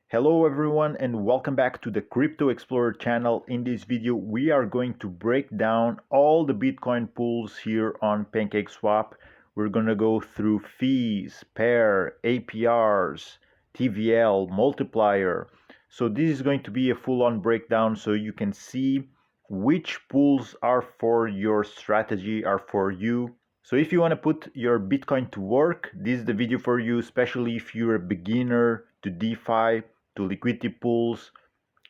Hello everyone and welcome back to the Crypto Explorer channel. In this video we are going to break down all the Bitcoin pools here on Pancakeswap. We're going to go through fees, pair, APRs, TVL, multiplier. So this is going to be a full-on breakdown so you can see which pools are for your strategy, are for you. So if you want to put your Bitcoin to work, this is the video for you, especially if you're a beginner to DeFi, to liquidity pools.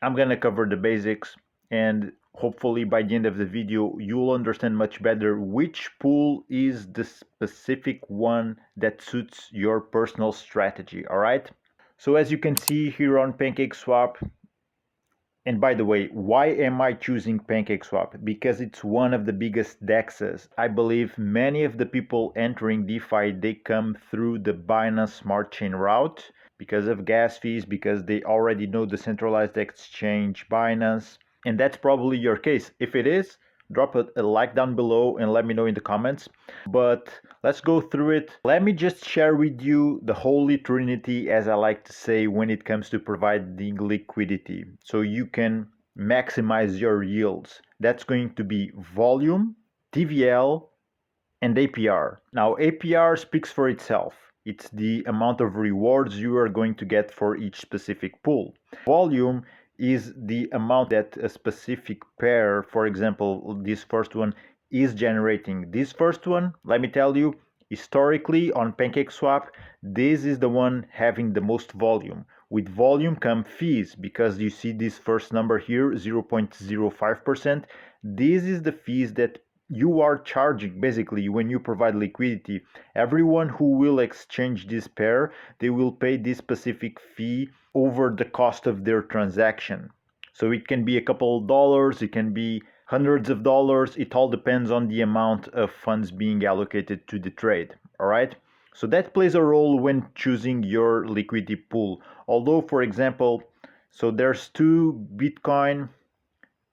I'm gonna cover the basics, and hopefully by the end of the video you'll understand much better which pool is the specific one that suits your personal strategy. All right, so as you can see here on Pancakeswap, and by the way, why am I choosing Pancakeswap? Because it's one of the biggest dexes. I believe many of the people entering DeFi, they come through the Binance Smart Chain route because of gas fees, because they already know the centralized exchange Binance. And that's probably your case. If it is, drop a like down below and let me know in the comments. But let's go through it. Let me just share with you the holy trinity, as I like to say, when it comes to providing liquidity so you can maximize your yields. That's going to be volume, TVL, and APR. Now APR speaks for itself. It's the amount of rewards you are going to get for each specific pool. Volume is the amount that a specific pair, for example, this first one, is generating. This first one, let me tell you, historically on Pancakeswap, this is the one having the most volume. With volume come fees, because you see this first number here, 0.05%. This is the fees that you are charging basically when you provide liquidity. Everyone who will exchange this pair, they will pay this specific fee over the cost of their transaction. So it can be a couple of dollars, it can be hundreds of dollars. It all depends on the amount of funds being allocated to the trade. All right, so that plays a role when choosing your liquidity pool. Although, for example, so there's two Bitcoin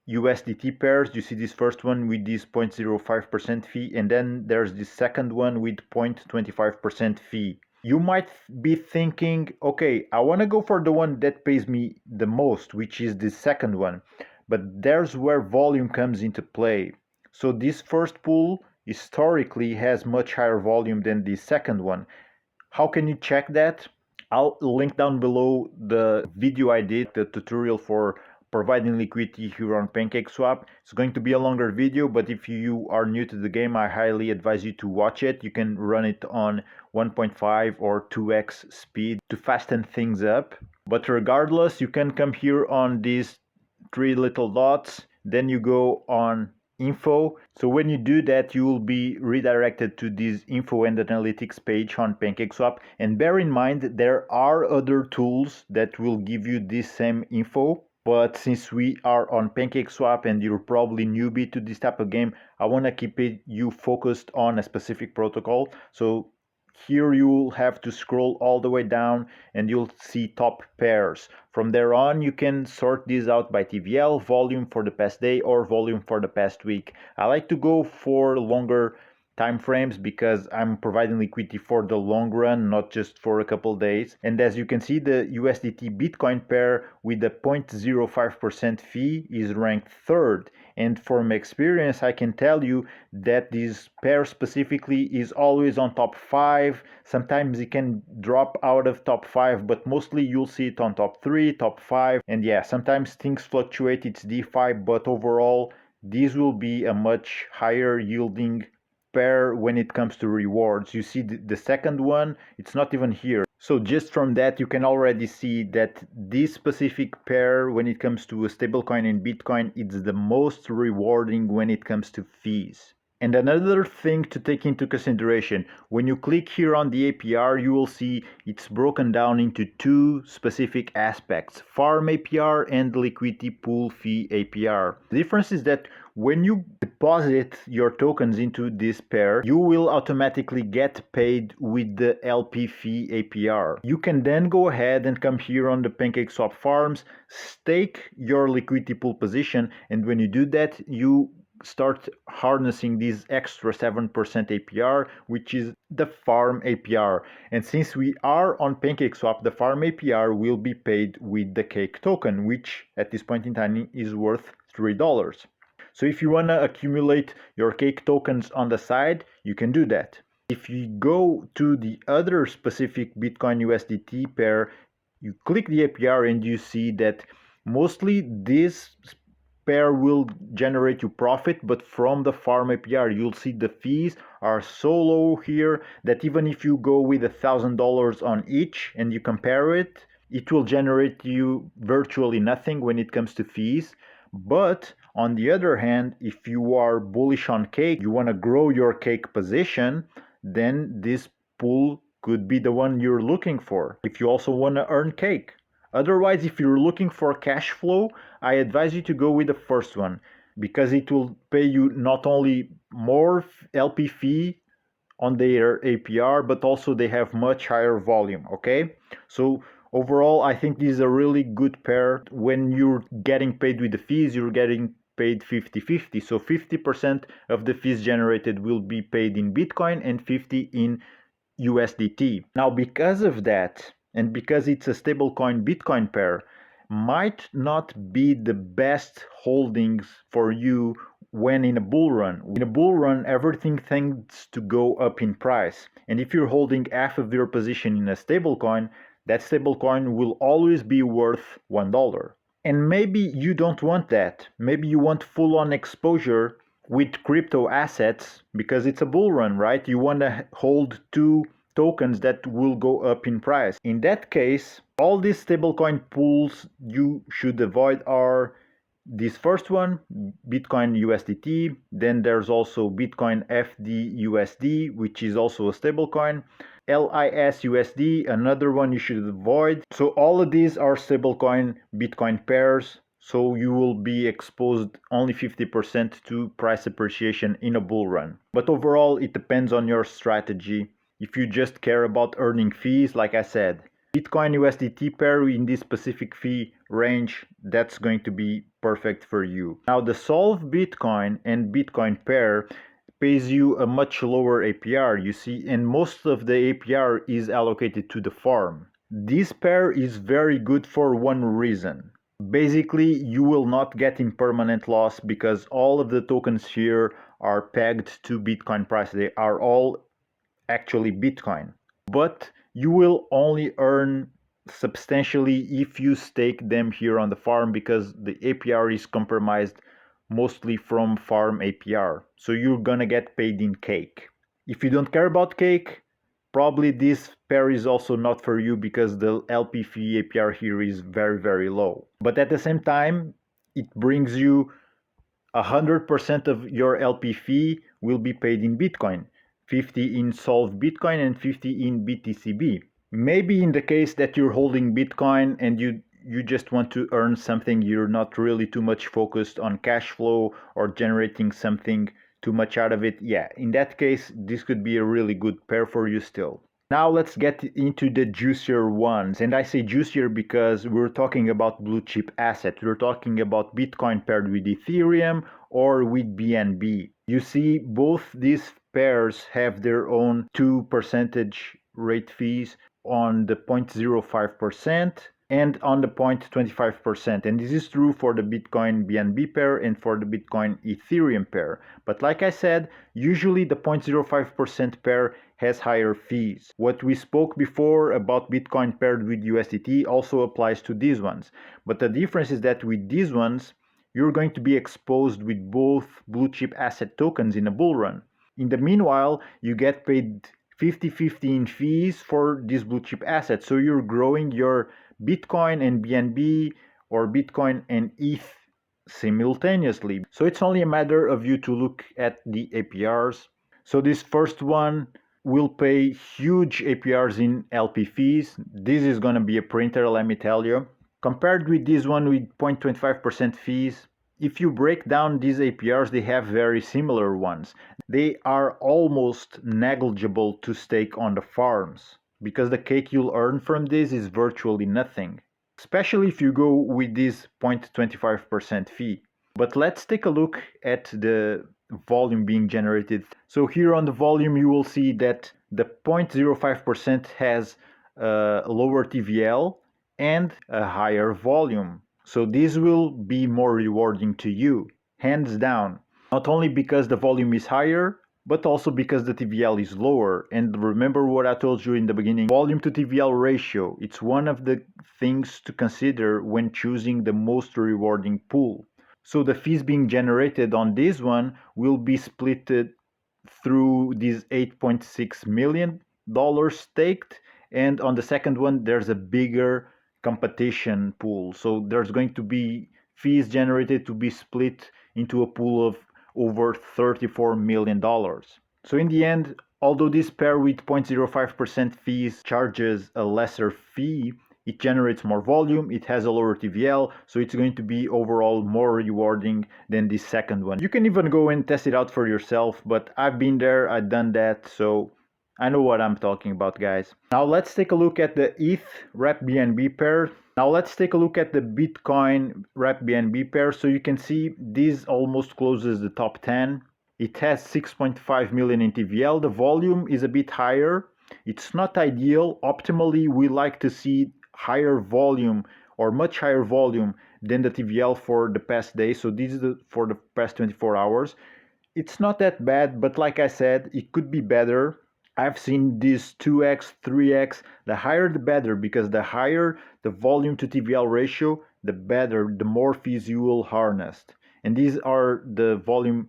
USDT pairs. You see this first one with this 0.05% fee, and then there's this second one with 0.25% fee. You might be thinking, okay, I want to go for the one that pays me the most, which is the second one. But there's where volume comes into play. So this first pool historically has much higher volume than the second one. How can you check that? I'll link down below the video I did, the tutorial for providing liquidity here on Pancakeswap. It's going to be a longer video, but if you are new to the game, I highly advise you to watch it. You can run it on 1.5 or 2x speed to fasten things up. But regardless, you can come here on these three little dots, then you go on info. So when you do that, you will be redirected to this info and analytics page on Pancakeswap. And bear in mind, there are other tools that will give you this same info. But since we are on Pancakeswap and you're probably newbie to this type of game, I want to keep you focused on a specific protocol. So here you will have to scroll all the way down and you'll see top pairs. From there on, you can sort these out by TVL, volume for the past day or volume for the past week. I like to go for longer time frames because I'm providing liquidity for the long run, not just for a couple days. And as you can see, the USDT Bitcoin pair with the 0.05% fee is ranked third. And from experience, I can tell you that this pair specifically is always on top 5. Sometimes it can drop out of top 5, but mostly you'll see it on top 3, top 5. And yeah, sometimes things fluctuate, it's DeFi, but overall, this will be a much higher yielding pair when it comes to rewards. You see the second one, it's not even here. So just from that, you can already see that this specific pair, when it comes to a stablecoin and Bitcoin, it's the most rewarding when it comes to fees. And another thing to take into consideration, when you click here on the APR, you will see it's broken down into two specific aspects, farm APR and liquidity pool fee APR. The difference is that when you deposit your tokens into this pair, you will automatically get paid with the LP fee APR. You can then go ahead and come here on the Pancakeswap farms, stake your liquidity pool position, and when you do that, you start harnessing this extra 7% APR, which is the farm APR. And since we are on Pancakeswap, the farm APR will be paid with the cake token, which at this point in time is worth $3. So if you want to accumulate your cake tokens on the side, you can do that. If you go to the other specific Bitcoin USDT pair, you click the APR and you see that mostly this pair will generate you profit, but from the farm APR you'll see the fees are so low here that even if you go with $1,000 on each and you compare it, it will generate you virtually nothing when it comes to fees. But on the other hand, if you are bullish on cake, you want to grow your cake position, then this pool could be the one you're looking for if you also want to earn cake. Otherwise, if you're looking for cash flow, I advise you to go with the first one because it will pay you not only more LP fee on their APR, but also they have much higher volume, okay? So overall, I think this is a really good pair. When you're getting paid with the fees, you're getting paid 50-50. So 50% of the fees generated will be paid in Bitcoin and 50 in USDT. Now, because of that, and because it's a stablecoin Bitcoin pair, might not be the best holdings for you when in a bull run. In a bull run, everything tends to go up in price. And if you're holding half of your position in a stablecoin, that stablecoin will always be worth $1. And maybe you don't want that. Maybe you want full-on exposure with crypto assets because it's a bull run, right? You want to hold two tokens that will go up in price. In that case, all these stablecoin pools you should avoid are this first one, Bitcoin USDT. Then there's also Bitcoin FDUSD, which is also a stablecoin. LISUSD, another one you should avoid. So all of these are stablecoin Bitcoin pairs. So you will be exposed only 50% to price appreciation in a bull run. But overall, it depends on your strategy. If you just care about earning fees, like I said, Bitcoin USDT pair in this specific fee range, that's going to be perfect for you. Now the Solve Bitcoin and Bitcoin pair pays you a much lower APR, you see, and most of the APR is allocated to the farm. This pair is very good for one reason. Basically, you will not get in permanent loss because all of the tokens here are pegged to Bitcoin price. They are all actually Bitcoin. But you will only earn substantially if you stake them here on the farm because the APR is compromised mostly from farm APR. So you're gonna get paid in cake. If you don't care about cake, probably this pair is also not for you because the LP fee APR here is very, very low. But at the same time, it brings you 100% of your LP fee will be paid in Bitcoin. 50 in Solve Bitcoin and 50 in BTCB. Maybe in the case that you're holding Bitcoin and you just want to earn something, you're not really too much focused on cash flow or generating something too much out of it. Yeah, in that case, this could be a really good pair for you still. Now let's get into the juicier ones. And I say juicier because we're talking about blue chip assets. We're talking about Bitcoin paired with Ethereum or with BNB. You see, both these pairs have their own 2% rate fees on the 0.05% and on the 0.25%. And this is true for the Bitcoin BNB pair and for the Bitcoin Ethereum pair. But like I said, usually the 0.05% pair has higher fees. What we spoke before about Bitcoin paired with USDT also applies to these ones. But the difference is that with these ones, you're going to be exposed with both blue chip asset tokens in a bull run. In the meanwhile, you get paid 50-50 in fees for these blue chip assets. So you're growing your Bitcoin and BNB or Bitcoin and ETH simultaneously. So it's only a matter of you to look at the APRs. So this first one will pay huge APRs in LP fees. This is going to be a printer, let me tell you. Compared with this one with 0.25% fees, if you break down these APRs, they have very similar ones. They are almost negligible to stake on the farms because the cake you'll earn from this is virtually nothing, especially if you go with this 0.25% fee. But let's take a look at the volume being generated. So here on the volume, you will see that the 0.05% has a lower TVL and a higher volume. So this will be more rewarding to you, hands down. Not only because the volume is higher, but also because the TVL is lower. And remember what I told you in the beginning, volume to TVL ratio, it's one of the things to consider when choosing the most rewarding pool. So the fees being generated on this one will be split through these $8.6 million staked, and on the second one there's a bigger competition pool. So there's going to be fees generated to be split into a pool of over $34 million. So in the end, although this pair with 0.05% fees charges a lesser fee, it generates more volume, it has a lower TVL, so it's going to be overall more rewarding than the second one. You can even go and test it out for yourself, but I've been there, I've done that, so I know what I'm talking about, guys. Now let's take a look at the ETH Wrap BNB pair. Now let's take a look at the Bitcoin Wrap BNB pair. So you can see this almost closes the top 10. It has 6.5 million in TVL. The volume is a bit higher. It's not ideal. Optimally, we like to see higher volume or much higher volume than the TVL for the past day. So this is for the past 24 hours. It's not that bad, but like I said, it could be better. I've seen this 2x, 3x, the higher the better, because the higher the volume to TVL ratio, the better, the more fees you will harness. And these are the volume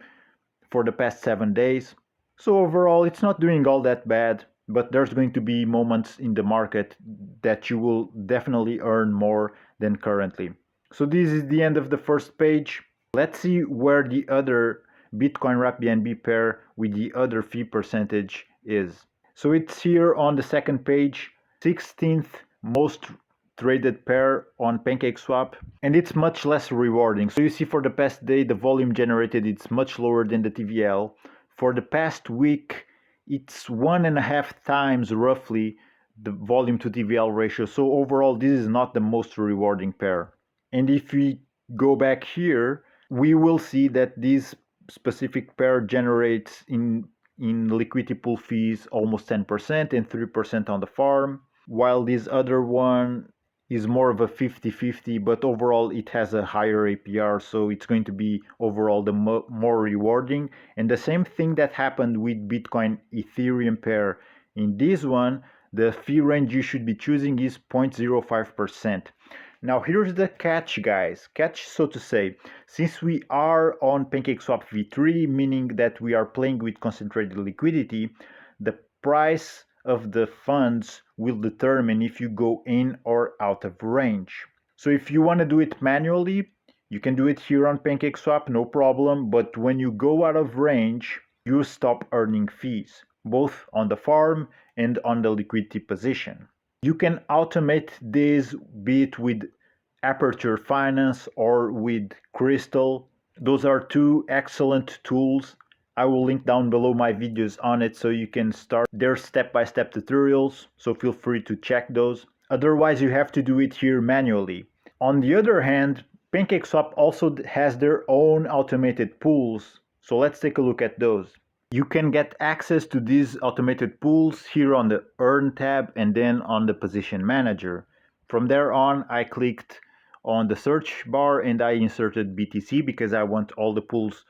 for the past 7 days. So overall, it's not doing all that bad, but there's going to be moments in the market that you will definitely earn more than currently. So this is the end of the first page. Let's see where the other Bitcoin Wrap BNB pair with the other fee percentage is. So it's here on the second page, 16th most traded pair on Pancakeswap, and it's much less rewarding. So you see for the past day the volume generated it's much lower than the TVL. For the past week it's 1.5 times roughly the volume to TVL ratio. So overall this is not the most rewarding pair. And if we go back here, we will see that this specific pair generates in liquidity pool fees almost 10% and 3% on the farm, while this other one is more of a 50-50, but overall it has a higher APR, so it's going to be overall the more rewarding. And the same thing that happened with Bitcoin Ethereum pair. In this one, the fee range you should be choosing is 0.05%. Now here's the catch, guys. Catch, so to say. Since we are on Pancakeswap v3, meaning that we are playing with concentrated liquidity, the price of the funds will determine if you go in or out of range. So if you want to do it manually, you can do it here on Pancakeswap, no problem. But when you go out of range, you stop earning fees, both on the farm and on the liquidity position. You can automate this, be it with APERTURE Finance or with Crystal. Those are two excellent tools. I will link down below my videos on it so you can start their step-by-step tutorials, so feel free to check those. Otherwise, you have to do it here manually. On the other hand, Pancakeswap also has their own automated pools, so let's take a look at those. You can get access to these automated pools here on the Earn tab and then on the Position Manager. From there on, I clicked on the search bar and I inserted BTC because I want all the pools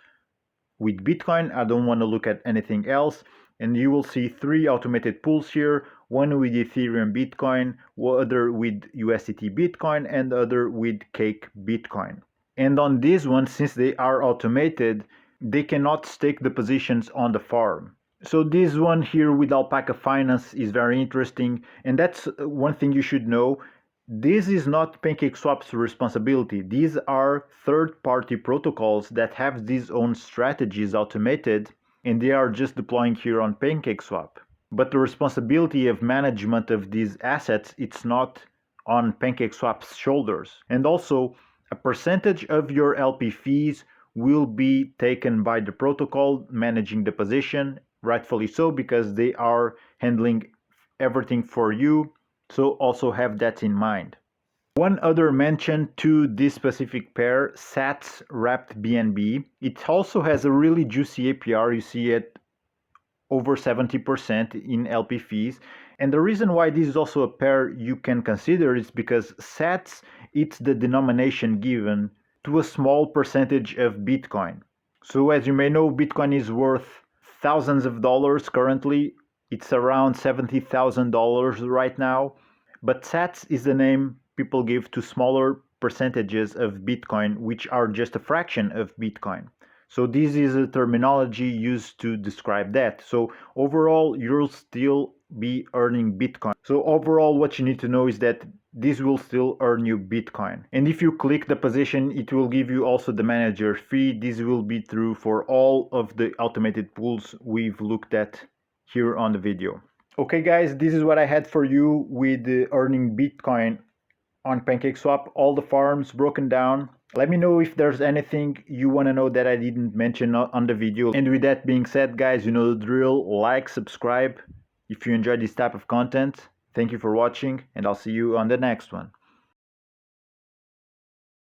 with Bitcoin. I don't want to look at anything else. And you will see 3 automated pools here, one with Ethereum Bitcoin, other with USDT Bitcoin, and other with Cake Bitcoin. And on this one, since they are automated, they cannot stake the positions on the farm. So this one here with Alpaca Finance is very interesting, and that's one thing you should know. This is not Pancakeswap's responsibility. These are third-party protocols that have these own strategies automated, and they are just deploying here on Pancakeswap. But the responsibility of management of these assets, it's not on Pancakeswap's shoulders. And also, a percentage of your LP fees will be taken by the protocol managing the position, rightfully so, because they are handling everything for you. So also have that in mind. One other mention to this specific pair, Sats wrapped BNB. It also has a really juicy APR. You see it over 70% in LP fees. And the reason why this is also a pair you can consider is because Sats, it's the denomination given to a small percentage of Bitcoin. So as you may know, Bitcoin is worth thousands of dollars currently. It's around $70,000 right now. But Sats is the name people give to smaller percentages of Bitcoin, which are just a fraction of Bitcoin. So this is a terminology used to describe that. So overall, you'll still be earning Bitcoin. So overall, what you need to know is that this will still earn you Bitcoin. And if you click the position, it will give you also the manager fee. This will be true for all of the automated pools we've looked at here on the video. Okay guys, this is what I had for you with earning Bitcoin on Pancakeswap, all the farms broken down. Let me know if there's anything you want to know that I didn't mention on the video. And with that being said, guys, you know the drill. Like, subscribe if you enjoy this type of content. Thank you for watching, and I'll see you on the next one.